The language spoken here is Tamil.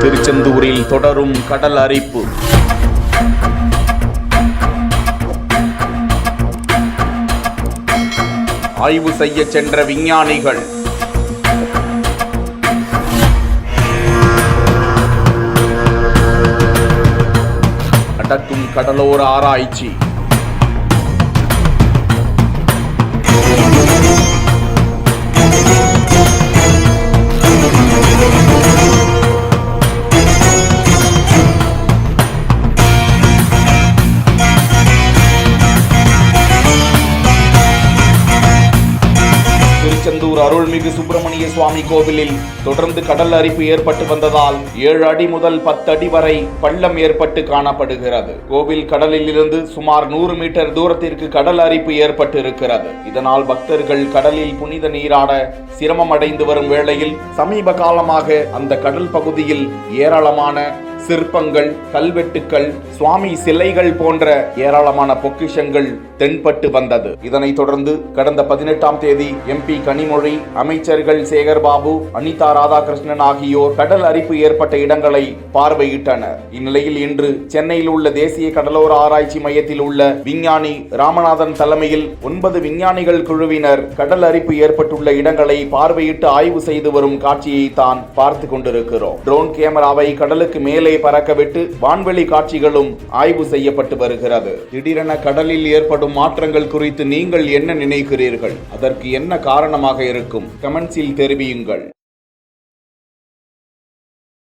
திருச்செந்தூரில் தொடரும் கடல் அரிப்பு. ஆய்வு செய்ய சென்ற விஞ்ஞானிகள் நடக்கும் கடலோர ஆராய்ச்சி. திருச்செந்தூர் அருள்மிகு சுப்பிரமணிய சுவாமி கோவிலில் தொடர்ந்து கடல் அரிப்பு ஏற்பட்டு வந்ததால் 7 அடி முதல் 10 அடி வரை பள்ளம் ஏற்பட்டு காணப்படுகிறது. கோவில் கடலில் இருந்து சுமார் 100 மீட்டர் தூரத்திற்கு கடல் அரிப்பு ஏற்பட்டு இருக்கிறது. இதனால் பக்தர்கள் கடலில் புனித நீராட சிரமம் அடைந்து வரும் வேளையில் சமீப காலமாக அந்த கடல் பகுதியில் ஏராளமான சிற்பங்கள், கல்வெட்டுக்கள், சுவாமி சிலைகள் போன்ற ஏராளமான பொக்கிஷங்கள் தென்பட்டு வந்தது. இதனைத் தொடர்ந்து கடந்த 18ஆம் தேதி MP கனிமொழி, அமைச்சர்கள் சேகர்பாபு, அனிதா ராதாகிருஷ்ணன் ஆகியோர் கடல் அரிப்பு ஏற்பட்ட இடங்களை பார்வையிட்டனர். இந்நிலையில் இன்று சென்னையில் உள்ள தேசிய கடலோர ஆராய்ச்சி மையத்தில் உள்ள விஞ்ஞானி ராமநாதன் தலைமையில் 9 விஞ்ஞானிகள் குழுவினர் கடல் அரிப்பு ஏற்பட்டுள்ள இடங்களை பார்வையிட்டு ஆய்வு செய்து வரும் காட்சியை தான் பார்த்து கொண்டிருக்கிறோம். ட்ரோன் கேமராவை கடலுக்கு மேலே பறக்கவிட்டு வான்வெளி காட்சிகளும் ஆய்வு செய்யப்பட்டு வருகிறது. திடீரென கடலில் ஏற்படும் மாற்றங்கள் குறித்து நீங்கள் என்ன நினைக்கிறீர்கள்? அதற்கு என்ன காரணமாக இருக்கும்? கமெண்ட்ஸில் தெரிவியுங்கள்.